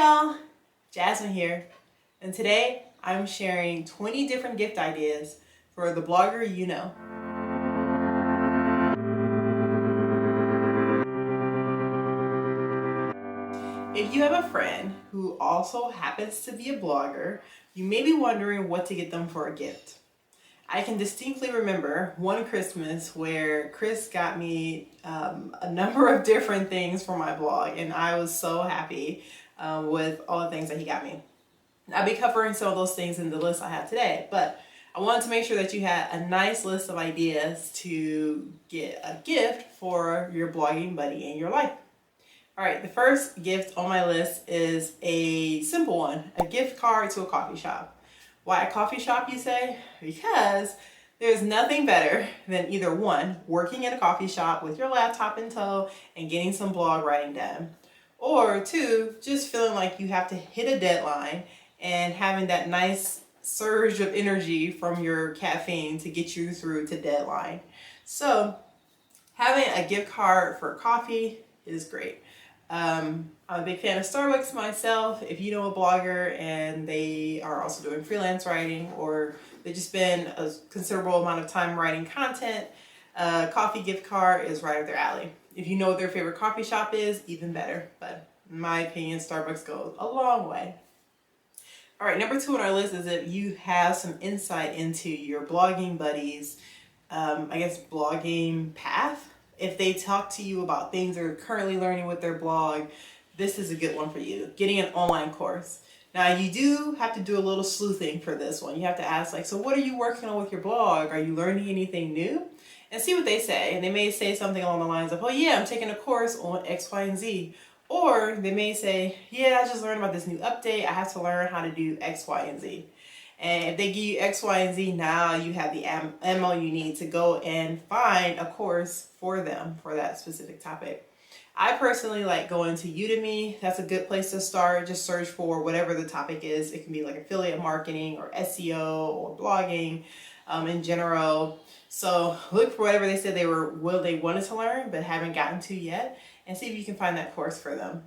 y'all, Jasmine here, and today I'm sharing 20 different gift ideas for the blogger you know. If you have a friend who also happens to be a blogger, you may be wondering what to get them for a gift. I can distinctly remember one Christmas where Chris got me a number of different things for my blog, and I was so happy with all the things that he got me. I'll be covering some of those things in the list I have today, but I wanted to make sure that you had a nice list of ideas to get a gift for your blogging buddy in your life. All right, the first gift on my list is a simple one, a gift card to a coffee shop. Why a coffee shop, you say? Because there's nothing better than either one, working in a coffee shop with your laptop in tow and getting some blog writing done, or two, just feeling like you have to hit a deadline and having that nice surge of energy from your caffeine to get you through to deadline. So having a gift card for coffee is great. I'm a big fan of Starbucks myself. If you know a blogger and they are also doing freelance writing, or they just spend a considerable amount of time writing content, a coffee gift card is right up their alley. If you know what their favorite coffee shop is, even better. But in my opinion, Starbucks goes a long way. All right, number 2 on our list is if you have some insight into your blogging buddies, blogging path. If they talk to you about things they're currently learning with their blog, this is a good one for you. Getting an online course. Now, you do have to do a little sleuthing for this one. You have to ask, so what are you working on with your blog? Are you learning anything new? And see what they say. And they may say something along the lines of, oh yeah, I'm taking a course on X, Y, and Z. Or they may say, yeah, I just learned about this new update. I have to learn how to do X, Y, and Z. And if they give you X, Y, and Z, now you have the ammo you need to go and find a course for them for that specific topic. I personally like going to Udemy. That's a good place to start. Just search for whatever the topic is. It can be like affiliate marketing or SEO or blogging in general. So look for whatever they said they wanted to learn but haven't gotten to yet, and see if you can find that course for them.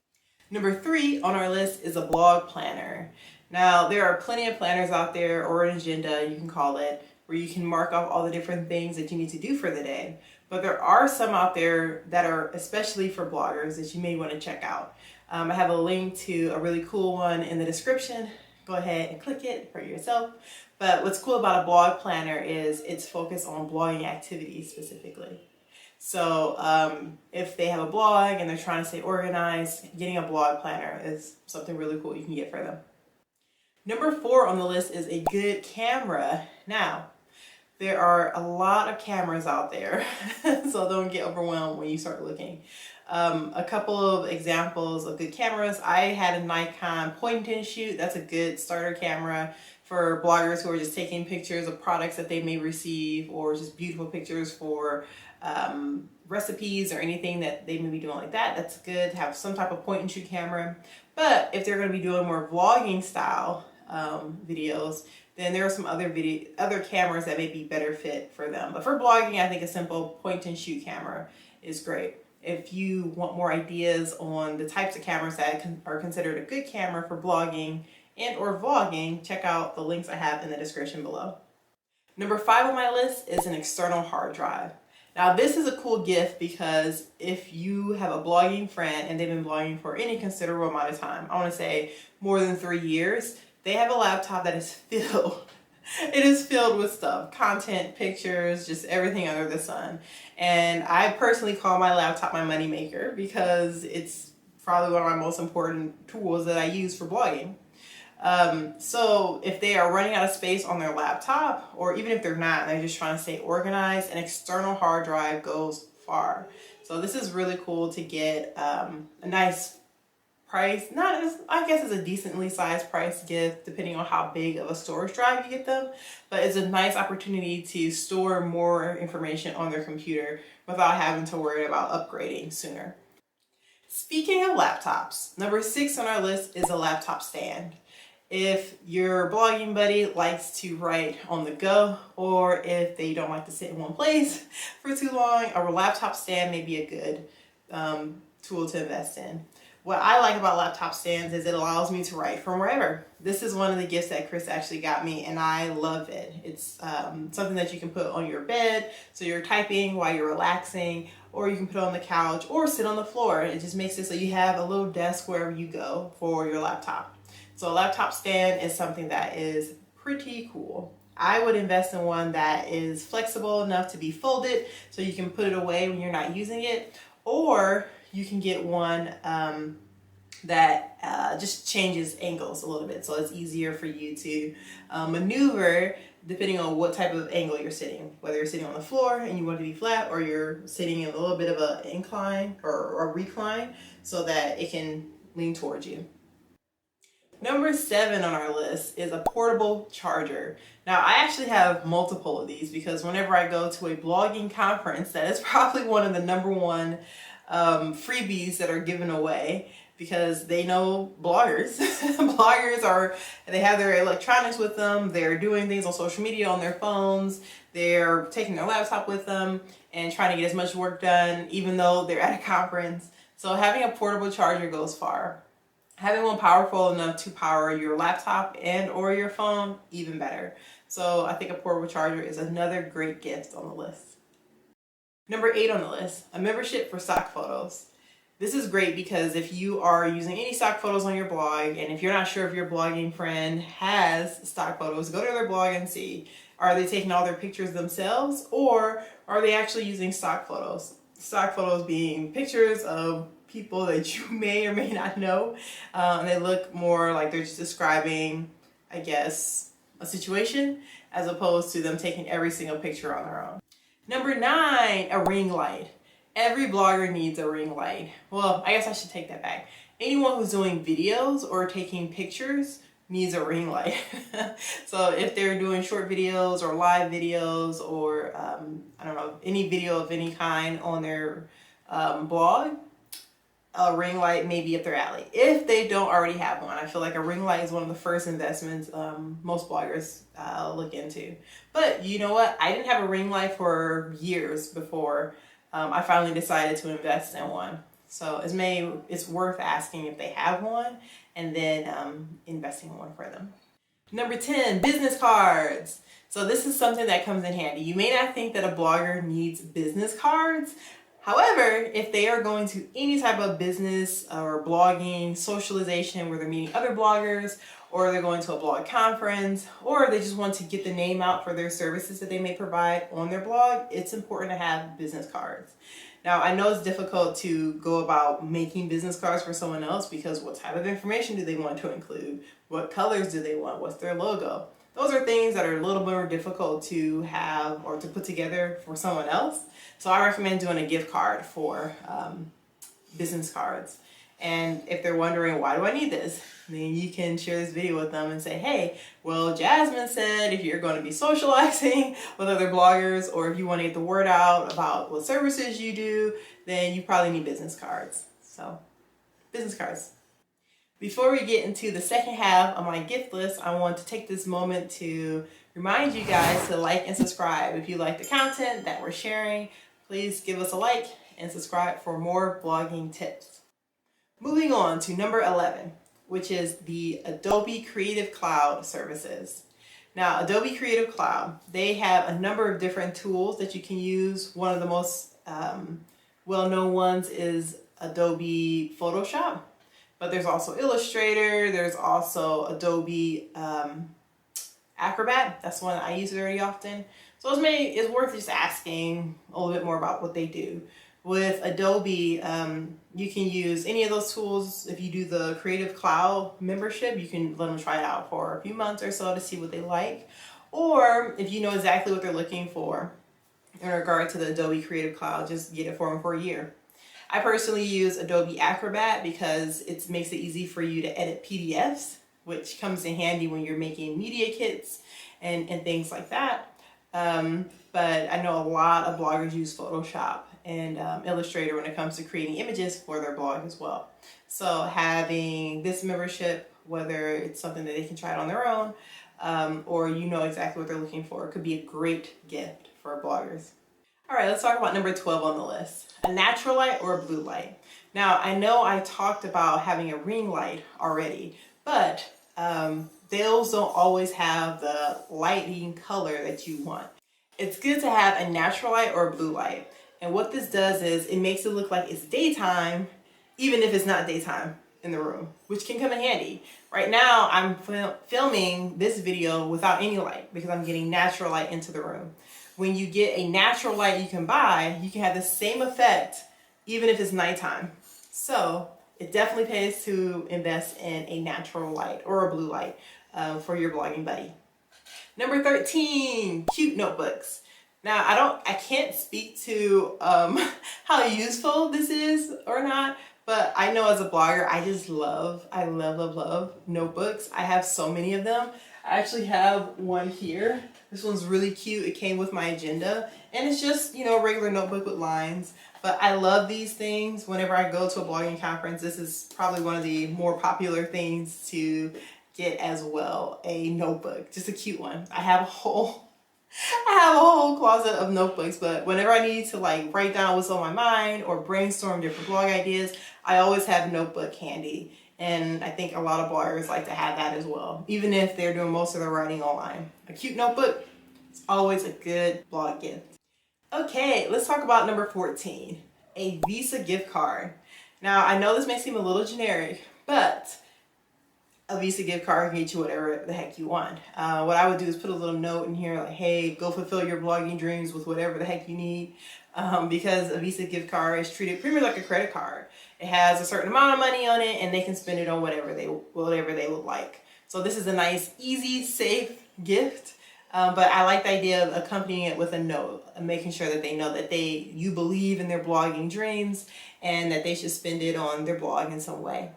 Number 3 on our list is a blog planner. Now, there are plenty of planners out there, or an agenda, you can call it, where you can mark off all the different things that you need to do for the day. But there are some out there that are especially for bloggers that you may want to check out. I have a link to a really cool one in the description. Go ahead and click it for yourself. But what's cool about a blog planner is it's focused on blogging activities specifically. So if they have a blog and they're trying to stay organized, getting a blog planner is something really cool you can get for them. Number 4 on the list is a good camera. Now, there are a lot of cameras out there, so don't get overwhelmed when you start looking. A couple of examples of good cameras. I had a Nikon point and shoot. That's a good starter camera for bloggers who are just taking pictures of products that they may receive, or just beautiful pictures for recipes or anything that they may be doing like that. That's good to have some type of point and shoot camera. But if they're going to be doing more vlogging style videos, then there are some other cameras that may be better fit for them. But for blogging, I think a simple point and shoot camera is great. If you want more ideas on the types of cameras that are considered a good camera for blogging and or vlogging, check out the links I have in the description below. Number 5 on my list is an external hard drive. Now, this is a cool gift because if you have a blogging friend and they've been blogging for any considerable amount of time, I want to say more than 3 years, they have a laptop that is filled. It is filled with stuff, content, pictures, just everything under the sun. And I personally call my laptop my moneymaker because it's probably one of my most important tools that I use for blogging. So if they are running out of space on their laptop, or even if they're not, and they're just trying to stay organized, an external hard drive goes far. So this is really cool to get a nice price. I guess it's a decently sized price gift depending on how big of a storage drive you get them, but it's a nice opportunity to store more information on their computer without having to worry about upgrading sooner. Speaking of laptops, number 6 on our list is a laptop stand. If your blogging buddy likes to write on the go, or if they don't like to sit in one place for too long, a laptop stand may be a good tool to invest in. What I like about laptop stands is it allows me to write from wherever. This is one of the gifts that Chris actually got me, and I love it. It's something that you can put on your bed, so you're typing while you're relaxing, or you can put it on the couch or sit on the floor. It just makes it so you have a little desk wherever you go for your laptop. So a laptop stand is something that is pretty cool. I would invest in one that is flexible enough to be folded so you can put it away when you're not using it, or you can get one that just changes angles a little bit, so it's easier for you to maneuver depending on what type of angle you're sitting, whether you're sitting on the floor and you want to be flat, or you're sitting in a little bit of an incline or a recline so that it can lean towards you. Number 7 on our list is a portable charger. Now, I actually have multiple of these because whenever I go to a blogging conference, that is probably one of the number one freebies that are given away, because they know bloggers. They have their electronics with them, they're doing things on social media on their phones, they're taking their laptop with them and trying to get as much work done even though they're at a conference. So having a portable charger goes far. Having one powerful enough to power your laptop and or your phone, even better. So I think a portable charger is another great gift on the list. Number 8 on the list, a membership for stock photos. This is great because if you are using any stock photos on your blog, and if you're not sure if your blogging friend has stock photos, go to their blog and see, are they taking all their pictures themselves, or are they actually using stock photos? Stock photos being pictures of people that you may or may not know, and they look more like they're just describing, I guess, a situation, as opposed to them taking every single picture on their own. Number 9, a ring light. Every blogger needs a ring light. Well, I guess I should take that back. Anyone who's doing videos or taking pictures needs a ring light. So if they're doing short videos or live videos or, I don't know, any video of any kind on their blog, a ring light may be up their alley. If they don't already have one, I feel like a ring light is one of the first investments most bloggers look into. But you know what? I didn't have a ring light for years before I finally decided to invest in one. So it's worth asking if they have one and then investing in one for them. Number 10, business cards. So this is something that comes in handy. You may not think that a blogger needs business cards. However, if they are going to any type of business or blogging socialization where they're meeting other bloggers, or they're going to a blog conference, or they just want to get the name out for their services that they may provide on their blog, it's important to have business cards. Now, I know it's difficult to go about making business cards for someone else because what type of information do they want to include? What colors do they want? What's their logo? Those are things that are a little more difficult to have or to put together for someone else. So I recommend doing a gift card for business cards. And if they're wondering, why do I need this? Then you can share this video with them and say, hey, well, Jasmine said if you're going to be socializing with other bloggers, or if you want to get the word out about what services you do, then you probably need business cards. So business cards. Before we get into the second half of my gift list, I want to take this moment to remind you guys to like and subscribe. If you like the content that we're sharing, please give us a like and subscribe for more blogging tips. Moving on to number 11, which is the Adobe Creative Cloud services. Now, Adobe Creative Cloud, they have a number of different tools that you can use. One of the most well-known ones is Adobe Photoshop. But there's also Illustrator, there's also Adobe Acrobat. That's one I use very often. So it's worth just asking a little bit more about what they do. With Adobe, you can use any of those tools. If you do the Creative Cloud membership, you can let them try it out for a few months or so to see what they like. Or if you know exactly what they're looking for in regard to the Adobe Creative Cloud, just get it for them for a year. I personally use Adobe Acrobat because it makes it easy for you to edit PDFs, which comes in handy when you're making media kits and things like that. But I know a lot of bloggers use Photoshop and Illustrator when it comes to creating images for their blog as well. So having this membership, whether it's something that they can try it on their own, or you know exactly what they're looking for, could be a great gift for bloggers. All right, let's talk about number 12 on the list, a natural light or a blue light. Now, I know I talked about having a ring light already, but those don't always have the lighting color that you want. It's good to have a natural light or a blue light. And what this does is it makes it look like it's daytime, even if it's not daytime in the room, which can come in handy. Right now, I'm filming this video without any light because I'm getting natural light into the room. When you get a natural light you can buy, you can have the same effect even if it's nighttime. So it definitely pays to invest in a natural light or a blue light for your blogging buddy. Number 13, cute notebooks. Now I can't speak to how useful this is or not, but I know as a blogger, I love notebooks. I have so many of them. I actually have one here. This one's really cute. It came with my agenda, and it's just, you know, a regular notebook with lines. But I love these things. Whenever I go to a blogging conference, this is probably one of the more popular things to get as well, a notebook, just a cute one. I have a whole closet of notebooks, but whenever I need to like write down what's on my mind or brainstorm different blog ideas, I always have a notebook handy. And I think a lot of bloggers like to have that as well, even if they're doing most of their writing online. A cute notebook is always a good blog gift. Okay, let's talk about number 14, a Visa gift card. Now, I know this may seem a little generic, but a Visa gift card can get you whatever the heck you want. What I would do is put a little note in here like, hey, go fulfill your blogging dreams with whatever the heck you need. Because a Visa gift card is treated pretty much like a credit card. It has a certain amount of money on it and they can spend it on whatever they would like. So this is a nice, easy, safe gift. But I like the idea of accompanying it with a note, making sure that they know that you believe in their blogging dreams and that they should spend it on their blog in some way.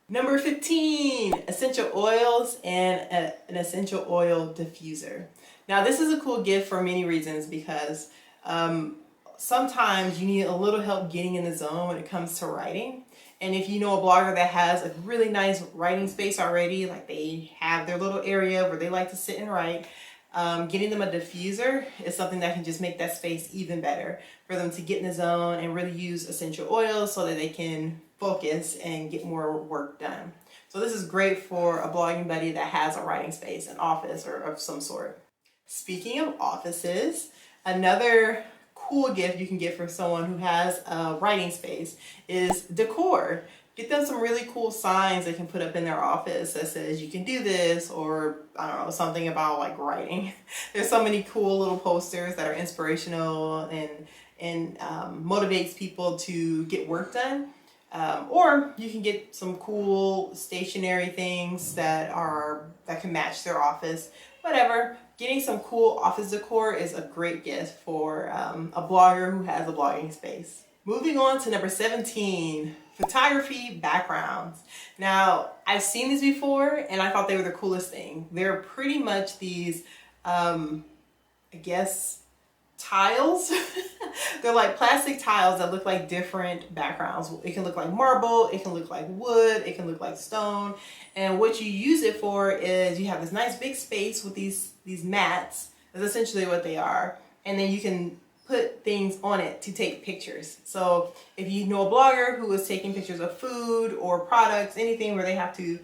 Number 15, essential oils and an essential oil diffuser. Now this is a cool gift for many reasons because sometimes you need a little help getting in the zone when it comes to writing. And if you know a blogger that has a really nice writing space already, like they have their little area where they like to sit and write, getting them a diffuser is something that can just make that space even better for them to get in the zone and really use essential oils so that they can focus and get more work done. So this is great for a blogging buddy that has a writing space, an office or of some sort. Speaking of offices, another cool gift you can get for someone who has a writing space is Decor. Get them some really cool signs they can put up in their office that says you can do this, or I don't know, something about like writing. There's so many cool little posters that are inspirational and motivates people to get work done. Or you can get some cool stationery things that can match their office. Whatever. Getting some cool office decor is a great gift for a blogger who has a blogging space. Moving on to number 17, photography backgrounds. Now, I've seen these before and I thought they were the coolest thing. They're pretty much these, I guess, tiles. They're like plastic tiles that look like different backgrounds. It can look like marble, it can look like wood, it can look like stone. And what you use it for is you have this nice big space with these mats. That's essentially what they are. And then you can put things on it to take pictures. So if you know a blogger who is taking pictures of food or products, anything where they have to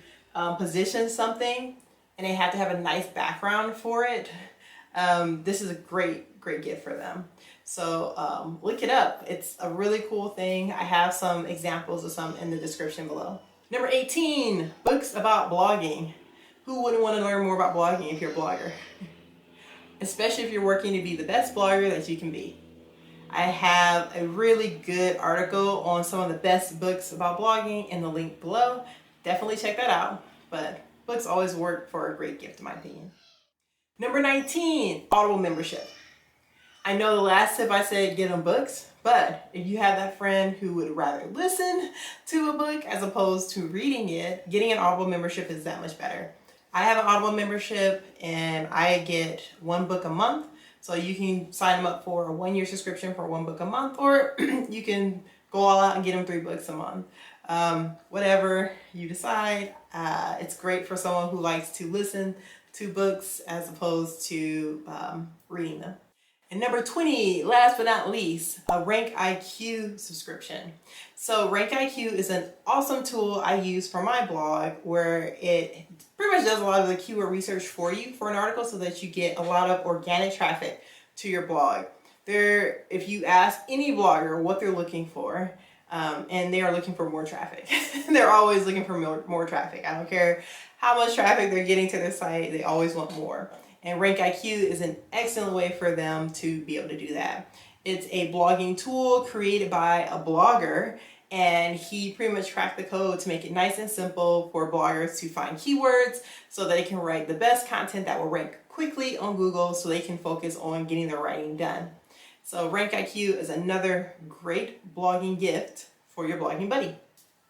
position something and they have to have a nice background for it, this is a great gift for them. So look it up. It's a really cool thing. I have some examples of some in the description below. Number 18, books about blogging. Who wouldn't want to learn more about blogging if you're a blogger? Especially if you're working to be the best blogger that you can be. I have a really good article on some of the best books about blogging in the link below. Definitely check that out. But books always work for a great gift in my opinion. Number 19, Audible membership. I know the last tip I said get them books, but if you have that friend who would rather listen to a book as opposed to reading it, getting an Audible membership is that much better. I have an Audible membership and I get one book a month. So you can sign them up for a 1-year subscription for one book a month, or you can go all out and get them 3 books a month. Whatever you decide, it's great for someone who likes to listen to books as opposed to reading them. And number 20, last but not least, a RankIQ subscription. So RankIQ is an awesome tool I use for my blog where it pretty much does a lot of the keyword research for you for an article so that you get a lot of organic traffic to your blog. If you ask any blogger what they're looking for, and they are looking for more traffic. They're always looking for more traffic. I don't care how much traffic they're getting to their site, they always want more. And RankIQ is an excellent way for them to be able to do that. It's a blogging tool created by a blogger, and he pretty much cracked the code to make it nice and simple for bloggers to find keywords so that they can write the best content that will rank quickly on Google so they can focus on getting their writing done. So RankIQ is another great blogging gift for your blogging buddy.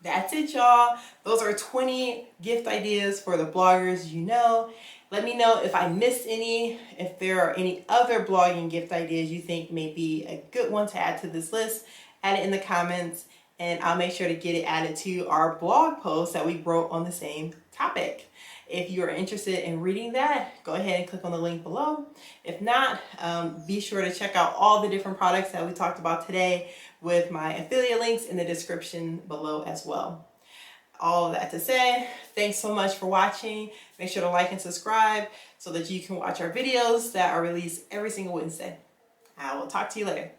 That's it, y'all. Those are 20 gift ideas for the bloggers you know. Let me know if I missed any, if there are any other blogging gift ideas you think may be a good one to add to this list. Add it in the comments and I'll make sure to get it added to our blog post that we wrote on the same topic. If you are interested in reading that, go ahead and click on the link below. If not, be sure to check out all the different products that we talked about today with my affiliate links in the description below as well. All of that to say, thanks so much for watching. Make sure to like and subscribe so that you can watch our videos that are released every single Wednesday. I will talk to you later.